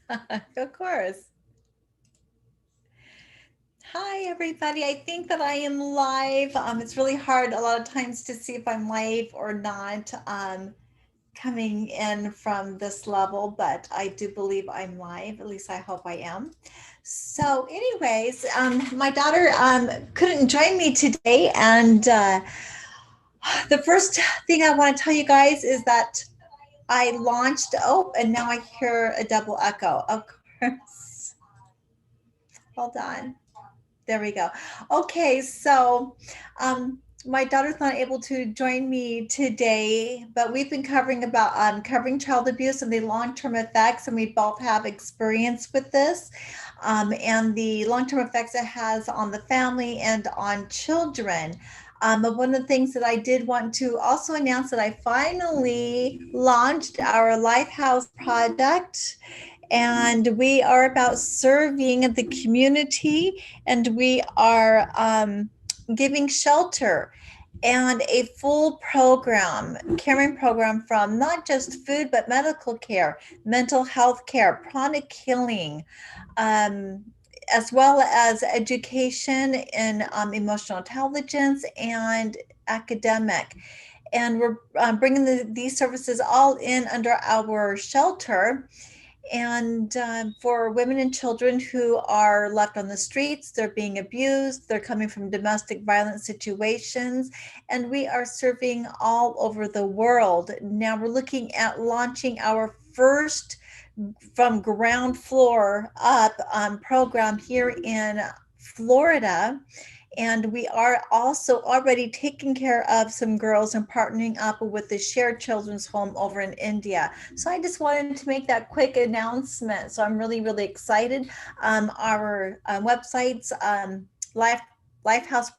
Of course. Hi, everybody. I think that I am live. It's really hard a lot of times to see if I'm live or not coming in from this level, but I do believe I'm live. At least I hope I am. So, anyways, my daughter couldn't join me today. And the first thing I want to tell you guys is that I launched, oh, and now I hear a double echo. Of course. Hold on. There we go. Okay, so my daughter's not able to join me today, but we've been covering child abuse and the long-term effects, and we both have experience with this, and the long-term effects it has on the family and on children. But one of the things that I did want to also announce that I finally launched our Lifehouse project, and we are about serving the community, and we are giving shelter and a full program, caring program, from not just food but medical care, mental health care, chronic healing, um, as well as education in emotional intelligence and academic. And we're bringing these services all in under our shelter, and for women and children who are left on the streets, they're being abused, they're coming from domestic violence situations, and we are serving all over the world. Now we're looking at launching our first from ground floor up program here in Florida, and we are also already taking care of some girls and partnering up with the Shared Children's Home over in India. So I just wanted to make that quick announcement. So I'm really, really excited. Our website's life lifehouseproject.org.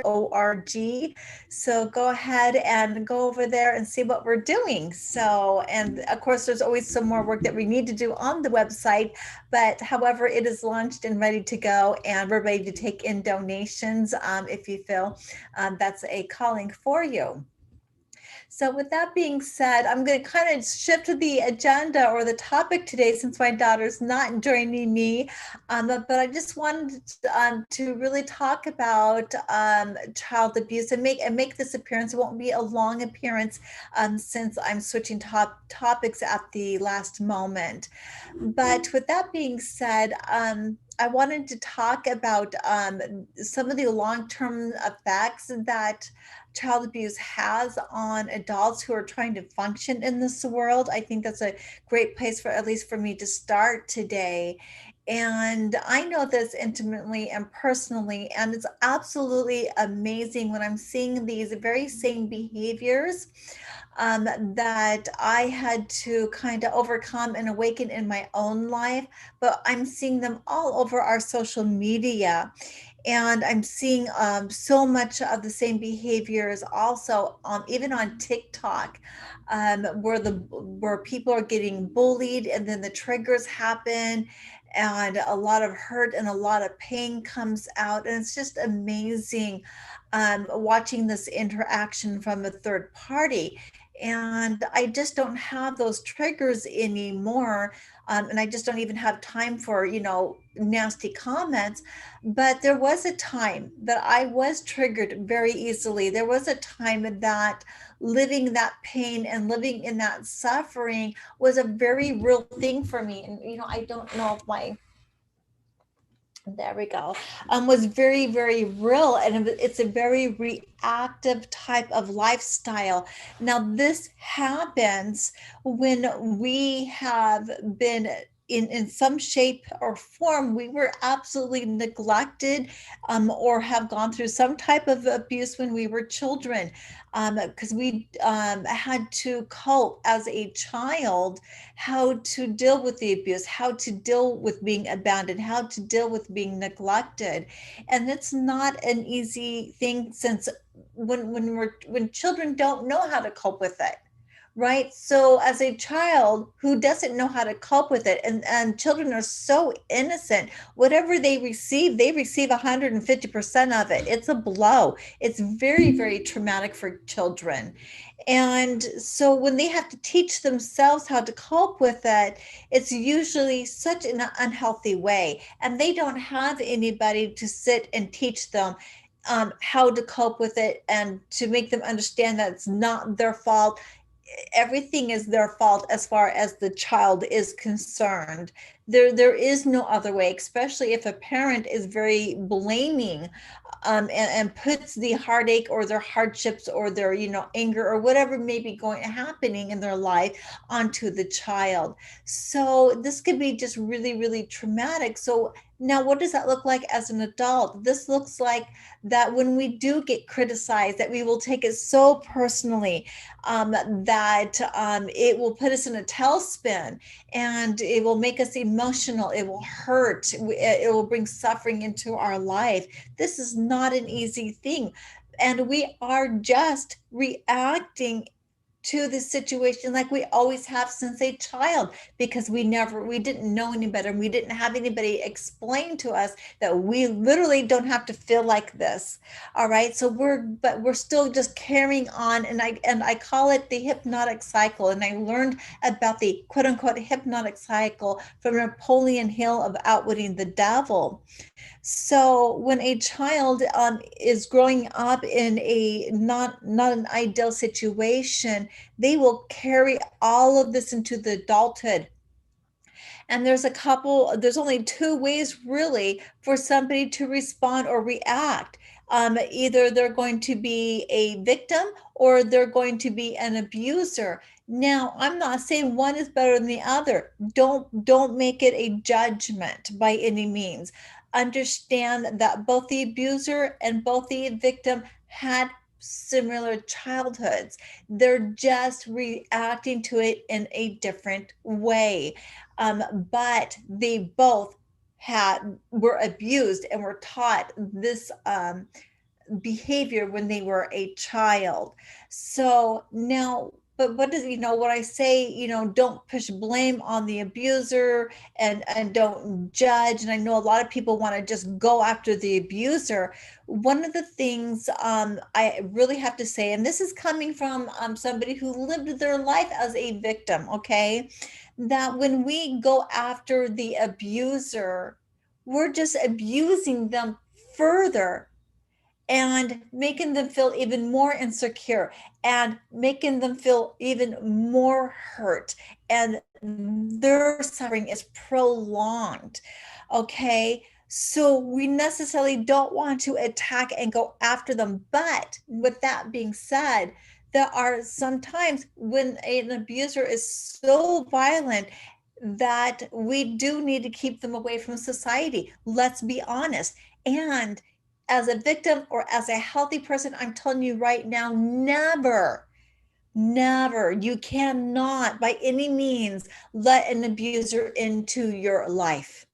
O-R-G. So go ahead and go over there and see what we're doing. So, and of course, there's always some more work that we need to do on the website, but however, it is launched and ready to go, and we're ready to take in donations if you feel that's a calling for you. So, with that being said, I'm going to kind of shift to the agenda or the topic today, since my daughter's not joining me. But I just wanted to really talk about child abuse, and make this appearance. It won't be a long appearance since I'm switching topics at the last moment. But with that being said, I wanted to talk about some of the long term effects that child abuse has on adults who are trying to function in this world. I think that's a great place for, at least for me, to start today. And I know this intimately and personally, and it's absolutely amazing when I'm seeing these very same behaviors that I had to kind of overcome and awaken in my own life, but I'm seeing them all over our social media. And I'm seeing so much of the same behaviors also, even on TikTok, where people are getting bullied, and then the triggers happen, and a lot of hurt and a lot of pain comes out, and it's just amazing watching this interaction from a third party. And I just don't have those triggers anymore. And I just don't even have time for, nasty comments. But there was a time that I was triggered very easily. There was a time that living that pain and living in that suffering was a very real thing for me. And, I don't know if my there we go. Was very, very real, and it's a very reactive type of lifestyle. Now, this happens when we have been in some shape or form, we were absolutely neglected, or have gone through some type of abuse when we were children, because we had to cope as a child, how to deal with the abuse, how to deal with being abandoned, how to deal with being neglected. And it's not an easy thing, since when children don't know how to cope with it, right? So as a child who doesn't know how to cope with it, and children are so innocent, whatever they receive 150% of it. It's a blow. It's very, very traumatic for children. And so when they have to teach themselves how to cope with it, it's usually such an unhealthy way. And they don't have anybody to sit and teach them how to cope with it and to make them understand that it's not their fault. Everything is their fault as far as the child is concerned. There is no other way, especially if a parent is very blaming, and puts the heartache or their hardships or their anger or whatever may be going happening in their life onto the child. So this could be just really, really traumatic. So now what does that look like as an adult? This looks like that when we do get criticized, that we will take it so personally, that it will put us in a tailspin, and it will make us emotional. It will hurt. It will bring suffering into our life. This is not an easy thing. And we are just reacting to the situation like we always have since a child, because we didn't know any better, and we didn't have anybody explain to us that we literally don't have to feel like this. All right, so we're still just carrying on, and I call it the hypnotic cycle. And I learned about the quote unquote hypnotic cycle from Napoleon Hill of Outwitting the Devil. So when a child is growing up in a not an ideal situation, they will carry all of this into the adulthood. And there's only two ways really for somebody to respond or react. Either they're going to be a victim or they're going to be an abuser. Now, I'm not saying one is better than the other. Don't make it a judgment by any means. Understand that both the abuser and both the victim had similar childhoods. They're just reacting to it in a different way. But they both were abused and were taught this behavior when they were a child. So now, but what does, what I say, don't push blame on the abuser, and don't judge. And I know a lot of people want to just go after the abuser. One of the things I really have to say, and this is coming from somebody who lived their life as a victim, okay, that when we go after the abuser, we're just abusing them further and making them feel even more insecure and making them feel even more hurt, and their suffering is prolonged. Okay, so we necessarily don't want to attack and go after them. But with that being said, there are some times when an abuser is so violent that we do need to keep them away from society. Let's be honest. And as a victim or as a healthy person, I'm telling you right now, never, never, you cannot by any means let an abuser into your life.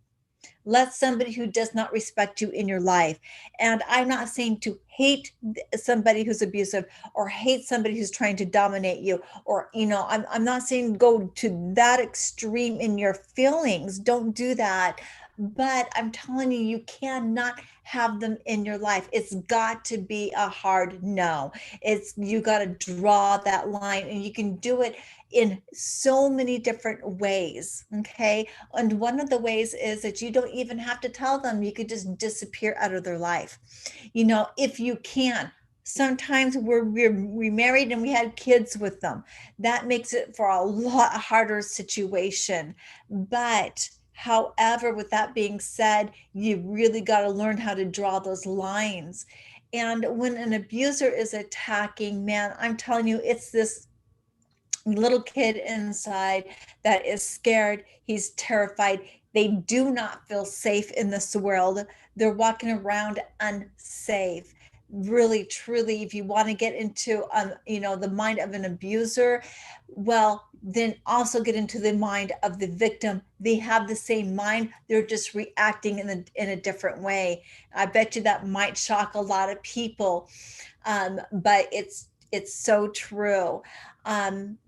Let somebody who does not respect you in your life. And I'm not saying to hate somebody who's abusive or hate somebody who's trying to dominate you, or, I'm not saying go to that extreme in your feelings. Don't do that. But I'm telling you, you cannot have them in your life. It's got to be a hard no. You got to draw that line, and you can do it in so many different ways. Okay. And one of the ways is that you don't even have to tell them. You could just disappear out of their life. If you can. Sometimes we're remarried and we had kids with them. That makes it for a lot harder situation. But however, with that being said, you really got to learn how to draw those lines. And when an abuser is attacking, man, I'm telling you, it's this little kid inside that is scared. He's terrified. They do not feel safe in this world. They're walking around unsafe. Really, truly, if you want to get into the mind of an abuser, well, then also get into the mind of the victim. They have the same mind. They're just reacting in a different way. I bet you that might shock a lot of people, but It's so true.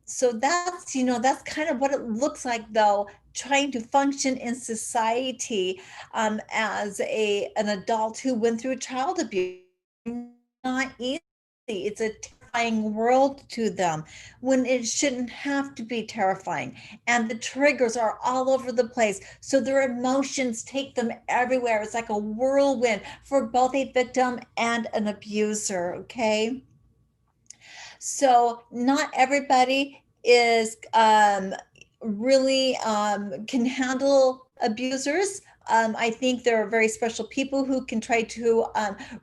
So that's, that's kind of what it looks like, though, trying to function in society as an adult who went through child abuse. Not easy. It's a terrifying world to them when it shouldn't have to be terrifying. And the triggers are all over the place. So their emotions take them everywhere. It's like a whirlwind for both a victim and an abuser. Okay. So not everybody is really can handle abusers. I think there are very special people who can try to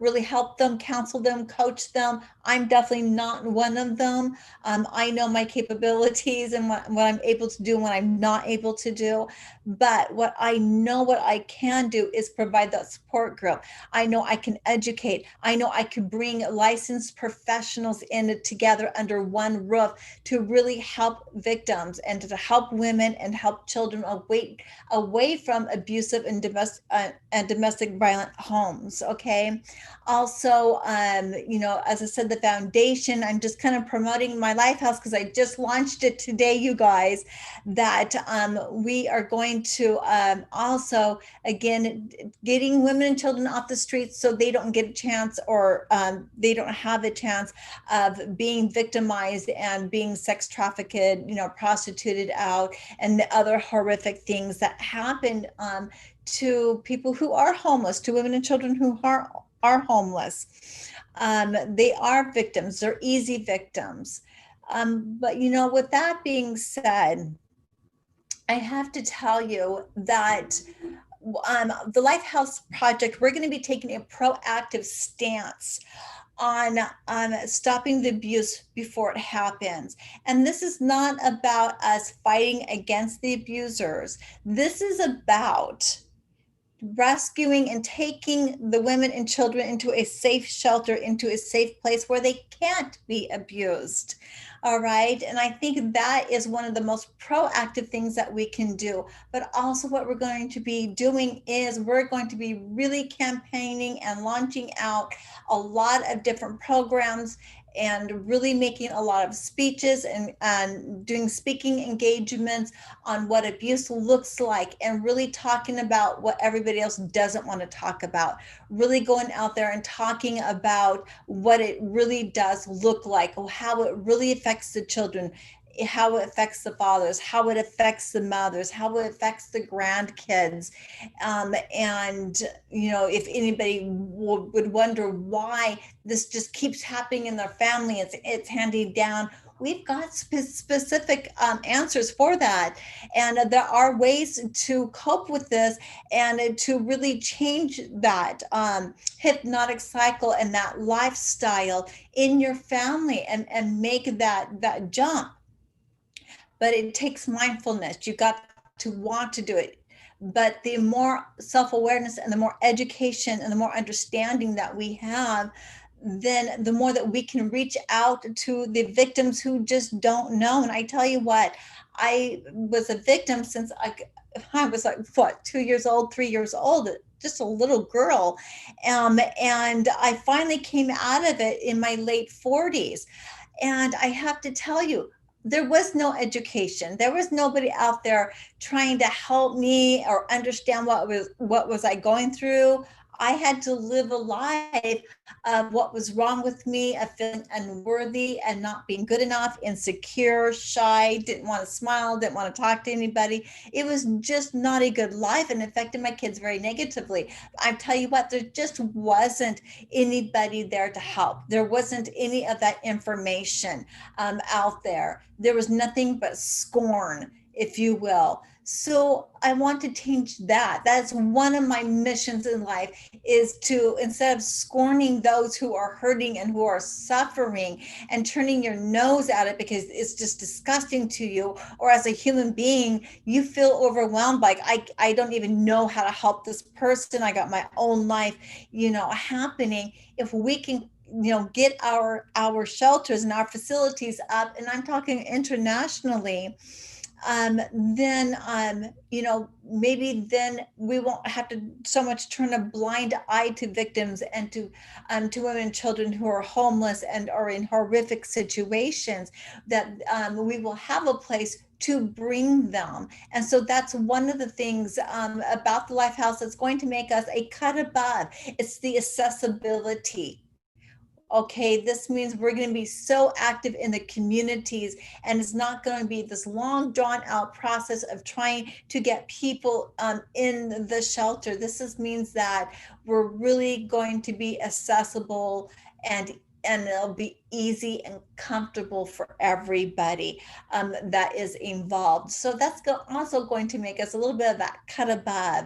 really help them, counsel them, coach them. I'm definitely not one of them. I know my capabilities and what I'm able to do and what I'm not able to do. But what I know what I can do is provide that support group. I know I can educate. I know I can bring licensed professionals in together under one roof to really help victims and to help women and help children away from abusive and domestic violent homes. Okay. Also, as I said, the foundation, I'm just kind of promoting my Life House because I just launched it today, you guys, that we are going to also, again, getting women and children off the streets so they don't get a chance, or they don't have a chance of being victimized and being sex trafficked, prostituted out, and the other horrific things that happen to people who are homeless, to women and children who are homeless. They are victims. They're easy victims. But with that being said, I have to tell you that the Life House Project, we're going to be taking a proactive stance on stopping the abuse before it happens. And this is not about us fighting against the abusers. This is about rescuing and taking the women and children into a safe shelter, into a safe place where they can't be abused. All right. And I think that is one of the most proactive things that we can do. But also, what we're going to be doing is we're going to be really campaigning and launching out a lot of different programs and really making a lot of speeches and doing speaking engagements on what abuse looks like, and really talking about what everybody else doesn't want to talk about. Really going out there and talking about what it really does look like, or how it really affects the children, how it affects the fathers, how it affects the mothers, how it affects the grandkids. And, if anybody would wonder why this just keeps happening in their family, it's handing down, we've got specific answers for that. And there are ways to cope with this and to really change that hypnotic cycle and that lifestyle in your family, and make that jump. But it takes mindfulness. You got to want to do it. But the more self-awareness and the more education and the more understanding that we have, then the more that we can reach out to the victims who just don't know. And I tell you what, I was a victim since I was like, what, 2 years old, 3 years old, just a little girl. And I finally came out of it in my late 40s. And I have to tell you, there was no education. There was nobody out there trying to help me or understand what was I going through. I had to live a life of what was wrong with me, of feeling unworthy and not being good enough, insecure, shy, didn't want to smile, didn't want to talk to anybody. It was just not a good life and affected my kids very negatively. I tell you what, there just wasn't anybody there to help. There wasn't any of that information out there. There was nothing but scorn, if you will. So I want to change that. That's one of my missions in life, is to, instead of scorning those who are hurting and who are suffering and turning your nose at it because it's just disgusting to you, or as a human being, you feel overwhelmed, like I don't even know how to help this person. I got my own life, happening. If we can get our shelters and our facilities up, and I'm talking internationally, then maybe then we won't have to so much turn a blind eye to victims and to women and children who are homeless and are in horrific situations, that we will have a place to bring them. And so that's one of the things about the Lifehouse that's going to make us a cut above. It's the accessibility. Okay, this means we're going to be so active in the communities, and it's not going to be this long drawn out process of trying to get people in the shelter. Means that we're really going to be accessible, and it'll be easy and comfortable for everybody that is involved. So that's also going to make us a little bit of that cut above.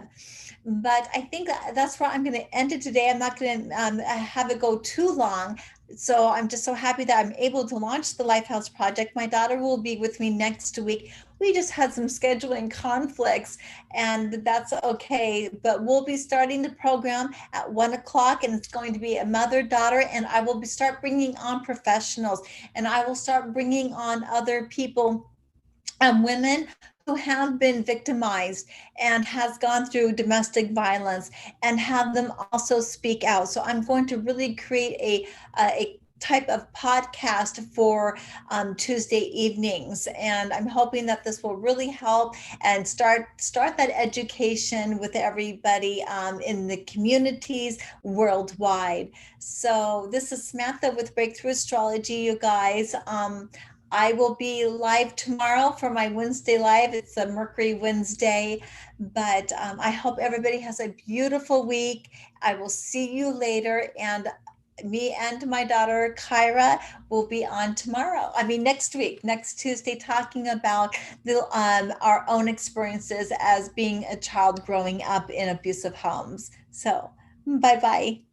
But I think that's where I'm going to end it today. I'm not going to have it go too long. So I'm just so happy that I'm able to launch the Lifehouse Project. My daughter will be with me next week. We just had some scheduling conflicts, and that's okay. But we'll be starting the program at 1 o'clock, and it's going to be a mother-daughter, and I will start bringing on professionals, and I will start bringing on other people, women who have been victimized and has gone through domestic violence, and have them also speak out. So I'm going to really create a type of podcast for Tuesday evenings, and I'm hoping that this will really help and start that education with everybody in the communities worldwide. So this is Samantha with Breakthrough Astrology, you guys. I will be live tomorrow for my Wednesday live. It's a Mercury Wednesday, but I hope everybody has a beautiful week. I will see you later, and me and my daughter Kyra will be on tomorrow. I mean, next week, next Tuesday, talking about our own experiences as being a child growing up in abusive homes. So, bye bye.